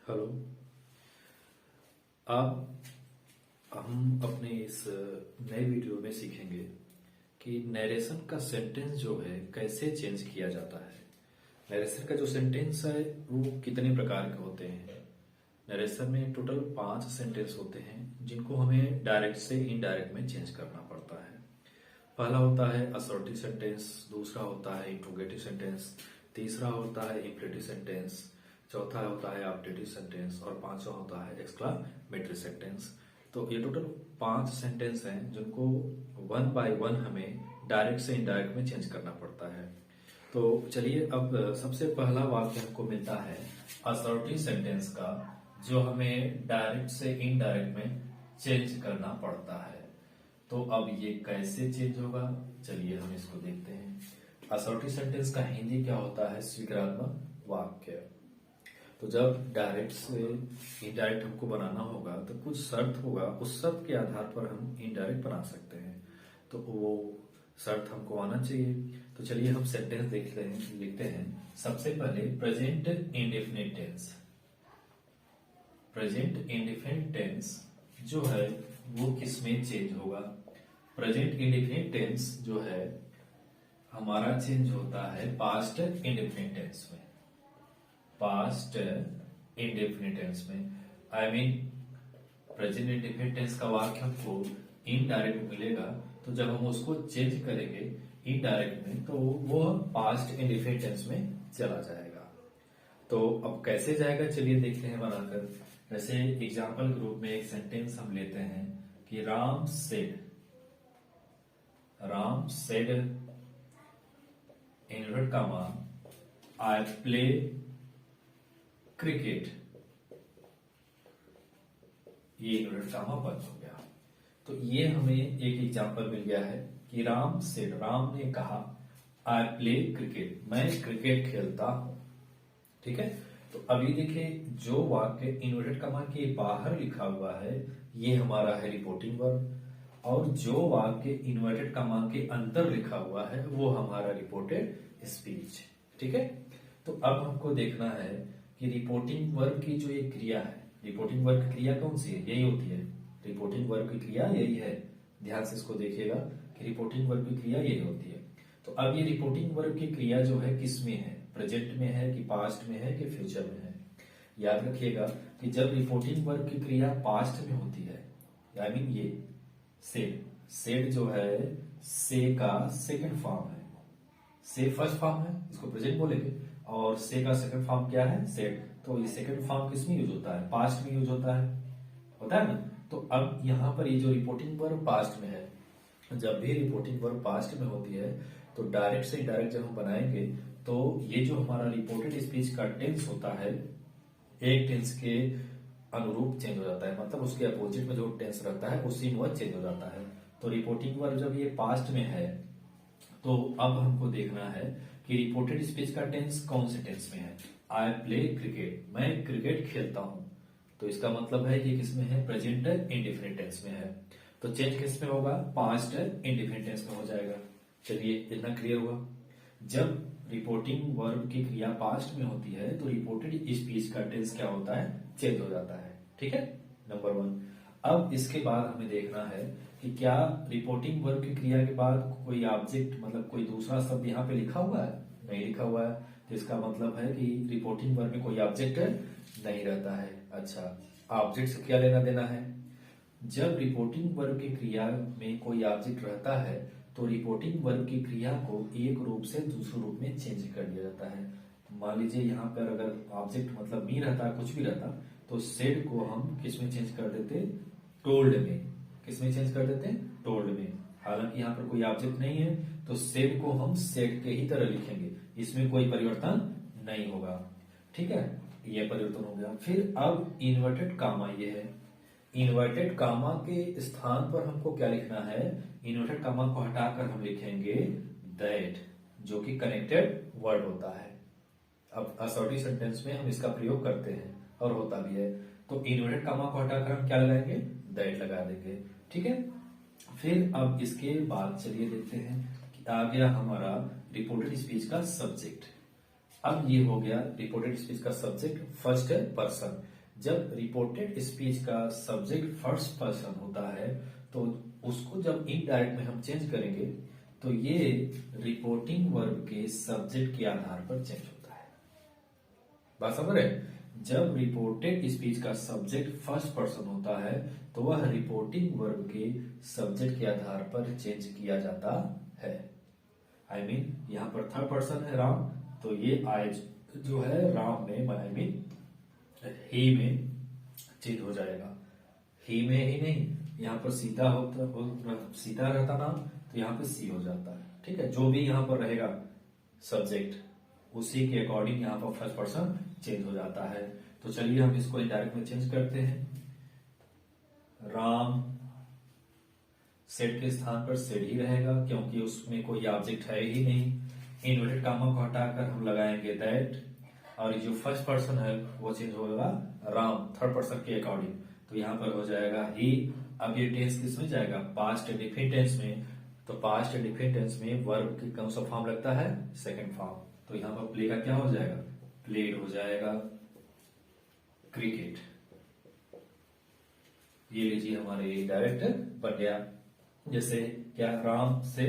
Hello. अब हम अपने इस नए वीडियो में सीखेंगे कि नरेशन का सेंटेंस जो है कैसे चेंज किया जाता है। नरेशन का जो सेंटेंस है वो कितने प्रकार के होते हैं। नरेशन में टोटल 5 सेंटेंस होते हैं जिनको हमें डायरेक्ट से इनडायरेक्ट में चेंज करना पड़ता है। पहला होता है असर्टिव सेंटेंस, दूसरा होता है इंट्रोगेटिव सेंटेंस, तीसरा होता है इम्परेटिव सेंटेंस, चौथा होता है ऑब्जेक्टिव सेंटेंस और पांचवा होता है एक्सक्लामेटरी सेंटेंस। तो ये टोटल 5 सेंटेंस हैं जिनको वन बाय वन हमें डायरेक्ट से इनडायरेक्ट में चेंज करना पड़ता है। तो चलिए अब सबसे पहला वाक्य हमको मिलता है असर्टिव सेंटेंस का, जो हमें डायरेक्ट से इनडायरेक्ट में चेंज करना पड़ता है। तो अब ये कैसे चेंज होगा, चलिए हम इसको देखते हैं। असर्टिव सेंटेंस का हिंदी क्या होता है? स्वीकारात्मक वाक्य। तो जब डायरेक्ट से इनडायरेक्ट हमको बनाना होगा तो कुछ शर्त होगा, उस शर्त के आधार पर हम इनडायरेक्ट बना सकते हैं। तो वो शर्त हमको आना चाहिए। तो चलिए हम सेंटेंस देखते हैं, लिखते हैं। सबसे पहले present indefinite tense. Present indefinite tense जो है वो किसमें चेंज होगा? प्रेजेंट इंडेफिनिट टेंस जो है हमारा चेंज होता है पास्ट इंडेफिनिट टेंस में। पास्ट इंडेफिनिट टेंस में I mean present indefinite tense का वाक्य हमको इनडायरेक्ट मिलेगा, तो जब हम उसको चेंज करेंगे इनडायरेक्ट में तो वो पास्ट इंडेफिनिट टेंस में चला जाएगा। तो अब कैसे जाएगा, चलिए देखते हैं बनाकर। जैसे एग्जाम्पल के रूप में एक सेंटेंस हम लेते हैं कि Ram said inverted comma I play cricket. ये इनवर्ट कॉमा बंद हो गया। तो ये हमें एक एग्जांपल मिल गया है कि राम ने कहा आई प्ले क्रिकेट, मैं क्रिकेट खेलता हूं। ठीक है। तो अभी देखिए जो वाक्य इन्वर्टेड कॉमा के बाहर लिखा हुआ है ये हमारा है रिपोर्टिंग वर्ब, और जो वाक्य इन्वर्टेड कॉमा के अंदर लिखा हुआ है वो हमारा रिपोर्टेड स्पीच। ठीक है। तो अब हमको देखना है कि रिपोर्टिंग वर्ब की जो ये क्रिया है, रिपोर्टिंग वर्ब की क्रिया कौन सी है? यही होती है। रिपोर्टिंग वर्ब की क्रिया यही है। ध्यान से इसको देखिएगा कि रिपोर्टिंग वर्ब की क्रिया यही होती है। तो अब ये रिपोर्टिंग वर्ब की क्रिया जो है किस में है? प्रेजेंट में है कि पास्ट में है कि फ्यूचर में है? याद रखिएगा कि जब रिपोर्टिंग वर्ब की क्रिया पास्ट में होती है, आई मीन ये सेड जो है से का सेकंड फॉर्म है, से फर्स्ट फॉर्म है, इसको प्रेजेंट बोलेंगे, और से का सेकंड फॉर्म क्या है? सेड। तो ये सेकंड फॉर्म किस में यूज होता है? पास्ट में यूज होता है ना। तो अब यहां पर ये जो रिपोर्टिंग वर्ब पास्ट में है, जब भी रिपोर्टिंग वर्ब पास्ट में होती है तो डायरेक्ट से इनडायरेक्ट जब हम बनाएंगे तो ये जो हमारा रिपोर्टेड स्पीच का टेंस होता है एक टेंस के अनुरूप चेंज हो जाता है, मतलब उसके अपोजिट में जो टेंस रहता है उसी में वह चेंज हो जाता है। तो रिपोर्टिंग वर्ब जब ये पास्ट में है तो अब हमको देखना है कि रिपोर्टेड स्पीच का टेंस कौन से टेंस में है। आई प्ले क्रिकेट, मैं क्रिकेट खेलता हूं। तो इसका मतलब है कि किसमें है? प्रेजेंट इंडेफिनिट टेंस में है। तो चेंज किस में होगा? पास्ट इंडेफिनिट टेंस में हो जाएगा। चलिए इतना क्लियर हुआ। जब रिपोर्टिंग वर्ब की क्रिया पास्ट में होती है तो रिपोर्टेड स्पीच का टेंस क्या होता है? चेंज हो जाता है। ठीक है, नंबर 1। अब इसके बाद हमें देखना है कि क्या रिपोर्टिंग वर्ब की क्रिया के बाद कोई ऑब्जेक्ट, मतलब कोई दूसरा शब्द यहाँ पे लिखा हुआ है? नहीं लिखा हुआ है। तो इसका मतलब है कि रिपोर्टिंग वर्ब में कोई ऑब्जेक्ट नहीं रहता है। अच्छा, ऑब्जेक्ट से क्या लेना देना है? जब रिपोर्टिंग वर्ब की क्रिया में कोई ऑब्जेक्ट रहता है तो रिपोर्टिंग वर्ब की क्रिया को एक रूप से दूसरे रूप में चेंज कर दिया जाता है। मान लीजिए यहाँ पर अगर ऑब्जेक्ट मतलब मी रहता, कुछ भी रहता, तो सेड को हम किस में चेंज कर देते? टोल्ड में। किस में चेंज कर देते हैं? टोल्ड में। हालांकि यहाँ पर कोई ऑब्जेक्ट नहीं है तो सेड को हम सेड के ही तरह लिखेंगे, इसमें कोई परिवर्तन नहीं होगा। ठीक है, ये परिवर्तन हो गया। फिर अब इन्वर्टेड कामा ये है। इन्वर्टेड कामा के स्थान पर हमको क्या लिखना है? इन्वर्टेड कामा को हटाकर हम लिखेंगे दैट, जो कि कनेक्टेड वर्ड होता है। अब असर्टिव सेंटेंस में हम इसका प्रयोग करते हैं और होता भी है। तो इन्वर्टेड कामा को हटाकर हम क्या लगाएंगे? दैट लगा देंगे। ठीक है। फिर अब इसके बाद चलिए देखते हैं कि आ गया हमारा रिपोर्टेड स्पीच का सब्जेक्ट। अब ये हो गया रिपोर्टेड स्पीच का सब्जेक्ट फर्स्ट पर्सन। जब रिपोर्टेड स्पीच का सब्जेक्ट फर्स्ट पर्सन होता है तो उसको जब इनडायरेक्ट में हम चेंज करेंगे तो ये रिपोर्टिंग वर्ब के सब्जेक्ट के आधार पर चेंज होता है। बात समझ रहे? जब रिपोर्टेड स्पीच का सब्जेक्ट फर्स्ट पर्सन होता है तो वह रिपोर्टिंग वर्ब के सब्जेक्ट के आधार पर चेंज किया जाता है। आई मीन यहाँ पर थर्ड पर्सन है राम, तो ये आई जो है राम में आई मीन ही में चेंज हो जाएगा। ही में ही नहीं, यहाँ पर सीता सीता रहता ना, तो यहाँ पे सी हो जाता है। ठीक है, जो भी यहाँ पर रहेगा सब्जेक्ट उसी के अकॉर्डिंग यहाँ पर फर्स्ट पर्सन चेंज हो जाता है। तो चलिए हम इसको इनडायरेक्ट में चेंज करते हैं। राम सेड के स्थान पर सेड ही रहेगा क्योंकि उसमें कोई ऑब्जेक्ट है ही नहीं। इन्वर्टेड कामा को हटाकर हम लगाएंगे दैट, और जो फर्स्ट पर्सन है वो चेंज होगा राम थर्ड पर्सन के अकॉर्डिंग, तो यहाँ पर हो जाएगा ही। अब ये टेंस किस में जाएगा? पास्ट डिफिनिट टेंस में। तो पास्ट डिफिनिट टेंस में वर्ब की कौन सा फॉर्म लगता है? Second form. तो यहाँ पर प्ले का क्या हो जाएगा? प्लेड हो जाएगा। क्रिकेट, ये लीजिए हमारे डायरेक्ट बन गया। जैसे क्या? Ram say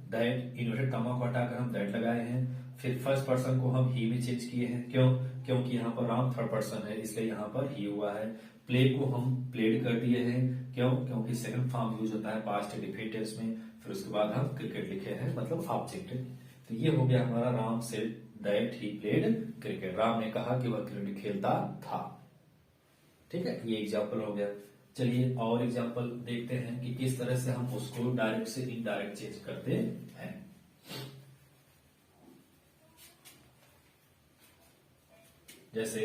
that, inverted comma को हटाकर हम दैट लगाए हैं। फिर फर्स्ट पर्सन को हम ही में चेंज किए हैं। क्यों? क्योंकि यहाँ पर राम थर्ड पर्सन है इसलिए यहाँ पर ही हुआ है। प्ले को हम प्लेड कर दिए हैं। क्यों? क्योंकि सेकंड फॉर्म यूज होता है पास्ट डिफिनिट टेंस में। फिर उसके बाद हम क्रिकेट लिखे हैं, मतलब ऑब्जेक्ट। तो ये हो गया हमारा Ram say that he played cricket. Ram ने कहा कि वह क्रिकेट खेलता था। ठीक है, ये एग्जाम्पल हो गया। चलिए और एग्जाम्पल देखते हैं कि किस तरह से हम उसको डायरेक्ट से इनडायरेक्ट चेंज करते हैं। जैसे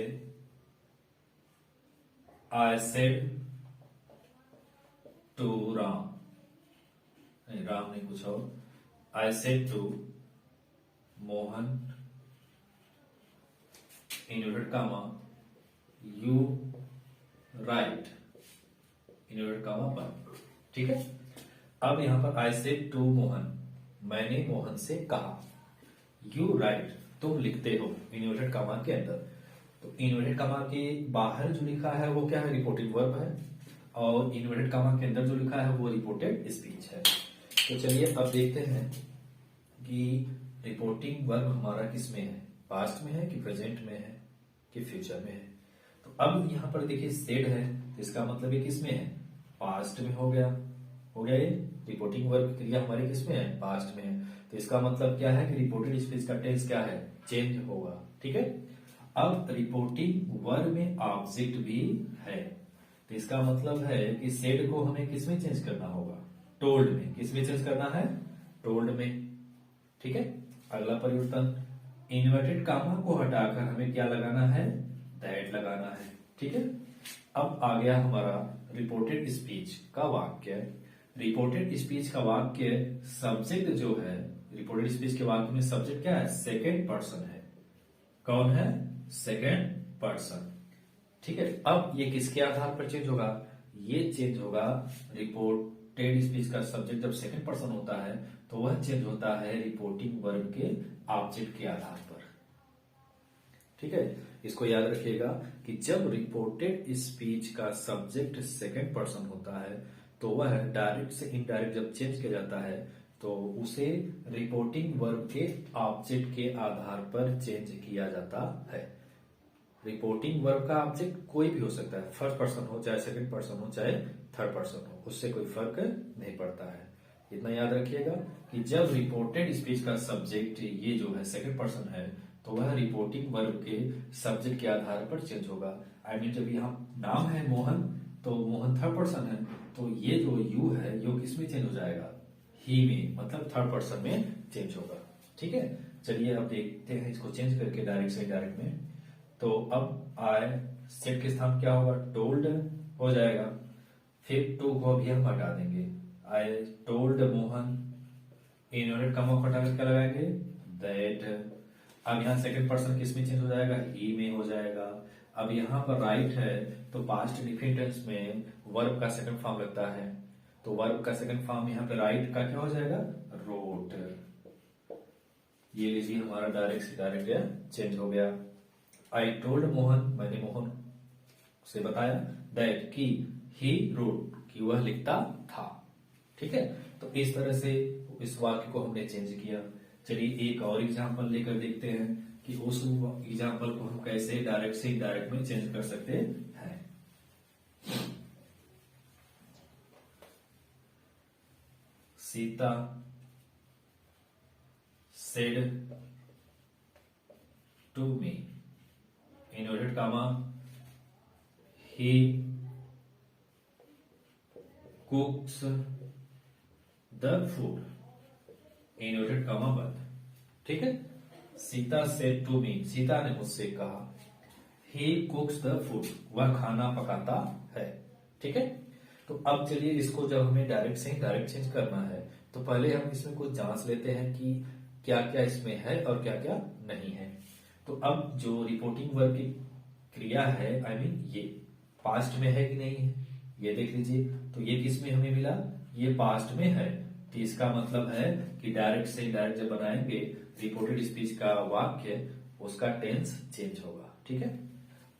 आई सेड टू राम, नहीं राम नहीं कुछ और, I said to Mohan inverted comma you write inverted comma बंद। ठीक है, अब यहां पर आई सेड टू मोहन, मैंने मोहन से कहा। यू राइट, तुम लिखते हो इन्वर्टेड कामा के अंदर। तो इन्वर्टेड कामा के बाहर जो लिखा है वो क्या है? रिपोर्टेड वर्ब है, और इन्वर्टेड कामा के अंदर जो लिखा है वो रिपोर्टेड स्पीच है। तो चलिए अब देखते हैं कि रिपोर्टिंग वर्ब हमारा किस में है? पास्ट में है कि प्रेजेंट में है कि फ्यूचर में है? तो अब यहाँ पर देखिए सेड है, तो इसका मतलब ये किस में है? पास्ट में हो गया। हो गया ये रिपोर्टिंग वर्ब क्रिया हमारी किस में है? पास्ट में है। तो इसका मतलब क्या है कि रिपोर्टेड स्पीच का टेंस क्या है? चेंज होगा। ठीक है, अब रिपोर्टिंग वर्ब में ऑब्जेक्ट भी है, तो इसका मतलब है कि सेड को हमें किस में चेंज करना होगा? टोल्ड में। किस में चेंज करना है? टोल्ड में। ठीक है, अगला परिवर्तन, इन्वर्टेड कामा को हटाकर हमें क्या लगाना है? दैट लगाना है। ठीक है, अब आ गया हमारा रिपोर्टेड स्पीच का वाक्य। रिपोर्टेड स्पीच का वाक्य सब्जेक्ट जो है, रिपोर्टेड स्पीच के वाक्य में सब्जेक्ट क्या है? सेकेंड पर्सन है। कौन है? Second person. ठीक है, अब ये किसके आधार पर चेंज होगा? ये चेंज होगा रिपोर्टेड स्पीच का सब्जेक्ट जब सेकेंड पर्सन होता है तो वह चेंज होता है रिपोर्टिंग वर्ब के ऑब्जेक्ट के आधार पर। ठीक है, इसको याद रखिएगा कि जब रिपोर्टेड स्पीच का सब्जेक्ट सेकेंड पर्सन होता है तो वह डायरेक्ट से इनडायरेक्ट जब चेंज किया जाता है तो उसे रिपोर्टिंग वर्ब के ऑब्जेक्ट के आधार पर चेंज किया जाता है। रिपोर्टिंग वर्ब का ऑब्जेक्ट कोई भी हो सकता है, फर्स्ट पर्सन हो चाहे सेकंड पर्सन हो चाहे थर्ड पर्सन हो, उससे कोई फर्क नहीं पड़ता है। इतना याद रखिएगा कि जब रिपोर्टेड स्पीच का सब्जेक्ट ये जो है सेकंड पर्सन है तो वह रिपोर्टिंग वर्ब के सब्जेक्ट के आधार पर चेंज होगा। आई मीन जब यहाँ नाम है मोहन तो मोहन थर्ड पर्सन है, तो ये जो यू है यो किस में चेंज हो जाएगा? ही में, मतलब थर्ड पर्सन में चेंज होगा। ठीक है, चलिए अब देखते हैं इसको चेंज करके डायरेक्ट से इनडायरेक्ट में। तो अब आई सेड के स्थान क्या होगा? टोल्ड हो जाएगा। फिर टू को भी हम हटा देंगे। I told Mohan, inverted comma को हटा कर क्या लगाएंगे? दैट। अब यहाँ सेकंड पर्सन किस में चेंज हो जाएगा? ही में हो जाएगा। अब यहाँ पर राइट है तो पास्ट डिफिनिट टेंस में वर्ब का सेकंड फॉर्म लगता है, तो वर्ब का सेकंड फॉर्म यहाँ पे राइट का क्या हो जाएगा? रोट। ये लीजिए हमारा डायरेक्ट से डायरेक्ट चेंज हो गया। आई टोल्ड मोहन, मैंने मोहन उसे बताया दैट कि ही रोट कि वह लिखता था। ठीक है, तो इस तरह से इस वाक्य को हमने चेंज किया। चलिए एक और एग्जांपल लेकर देखते हैं कि उस एग्जांपल को हम कैसे डायरेक्ट से इनडायरेक्ट में चेंज कर सकते हैं। Sita said to me, inverted comma, he cooks the food, inverted comma बंद। ठीक है, Sita said to me, Sita ने मुझसे कहा, he cooks the food, वह खाना पकाता है। ठीक है, तो अब चलिए इसको जब हमें डायरेक्ट से इनडायरेक्ट चेंज करना है तो पहले हम इसमें कुछ जांच लेते हैं कि क्या क्या इसमें है और क्या क्या नहीं है। तो अब जो रिपोर्टिंग वर्ब की क्रिया है आई मीन ये पास्ट में है कि नहीं है, ये देख लीजिए। तो ये किस में हमें मिला, ये पास्ट में है। तो इसका मतलब है कि डायरेक्ट से इनडायरेक्ट जब बनाएंगे रिपोर्टेड स्पीच का वाक्य, उसका टेंस चेंज होगा। ठीक है,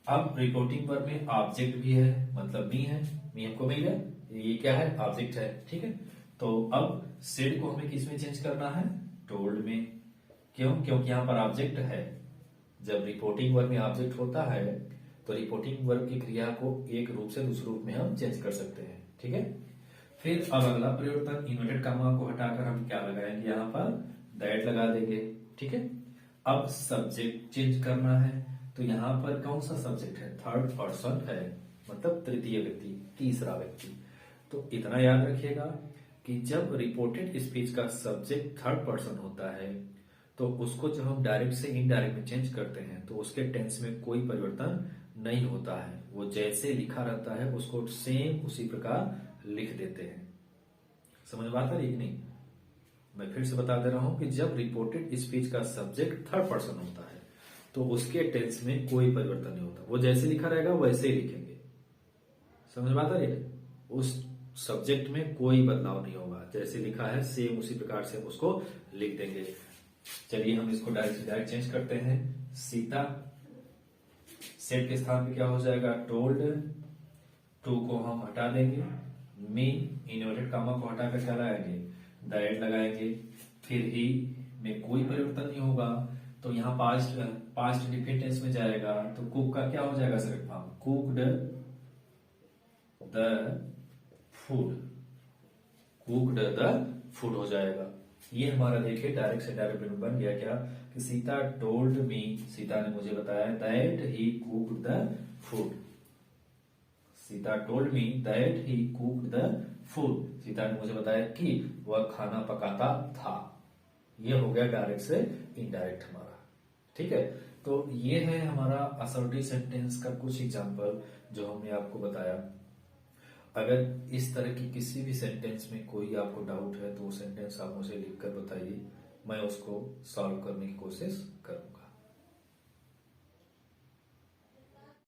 अब रिपोर्टिंग वर्ब में ऑब्जेक्ट भी है, मतलब मी है, मी हमको मिल गया, ये क्या है, ऑब्जेक्ट है। ठीक है, तो अब सेड को हमें किस में चेंज करना है, टोल्ड में। क्यों, क्योंकि यहाँ पर ऑब्जेक्ट है। जब रिपोर्टिंग वर्ब में ऑब्जेक्ट होता है तो रिपोर्टिंग वर्ब की क्रिया को एक रूप से दूसरे रूप में हम चेंज कर सकते हैं। ठीक है, फिर अब अगला परिवर्तन, इन्वर्टेड कॉमा को हटाकर हम क्या लगाएंगे, यहाँ पर दैट लगा देंगे। ठीक है, अब सब्जेक्ट चेंज करना है, तो यहाँ पर कौन सा सब्जेक्ट है, थर्ड पर्सन है, मतलब तृतीय व्यक्ति, तीसरा व्यक्ति। तो इतना याद रखिएगा कि जब रिपोर्टेड स्पीच का सब्जेक्ट थर्ड पर्सन होता है तो उसको जब हम डायरेक्ट से इनडायरेक्ट में चेंज करते हैं तो उसके टेंस में कोई परिवर्तन नहीं होता है, वो जैसे लिखा रहता है उसको सेम उसी प्रकार लिख देते हैं। समझ में आता है कि नहीं, मैं फिर से बता दे रहा हूं कि जब रिपोर्टेड स्पीच का सब्जेक्ट थर्ड पर्सन होता है तो उसके टेंस में कोई परिवर्तन नहीं होता, वो जैसे लिखा रहेगा वैसे ही लिखेंगे। समझ में आता है, उस सब्जेक्ट में कोई बदलाव नहीं होगा, जैसे लिखा है सेम उसी प्रकार से हम उसको लिख देंगे। चलिए हम इसको डायरेक्ट चेंज करते हैं। सीता सेड के स्थान पे क्या हो जाएगा, टोल्ड, टू को हम हटा देंगे, मी इन्वर्टेड कॉमा को हटाकर क्या लगाएंगे, दैट लगाएंगे, फिर ही में कोई परिवर्तन नहीं होगा तो यहाँ पास्ट डिफिनिट टेंस में जाएगा तो कुक का क्या हो जाएगा सिर्फ form, cooked the food, cooked the food हो जाएगा। ये हमारा देखिए डायरेक्ट से डायरेक्ट बन गया क्या कि सीता टोल्ड मी, सीता ने मुझे बताया that he cooked the food, Sita told me that he cooked the food, Sita ने मुझे बताया कि वह खाना पकाता था। ये हो गया डायरेक्ट से इनडायरेक्ट हमारा। ठीक है, तो ये है हमारा असर्टिव सेंटेंस का कुछ एग्जांपल जो हमने आपको बताया। अगर इस तरह की किसी भी सेंटेंस में कोई आपको डाउट है तो वो सेंटेंस आप मुझे लिखकर बताइए, मैं उसको सॉल्व करने की कोशिश करूंगा।